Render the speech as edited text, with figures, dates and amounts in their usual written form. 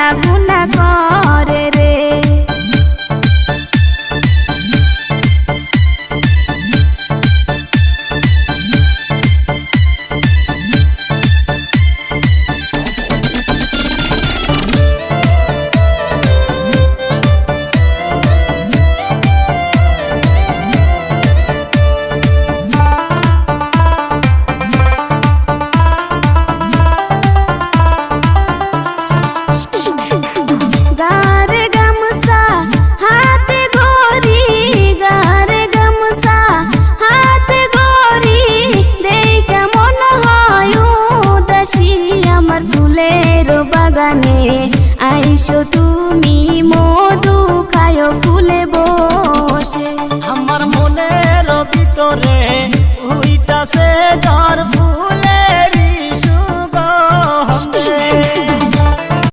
আনা গুনা করে রে। আইসো তুমি মধু খায়ো ফুলে বসে, আমার মনের ভিতরে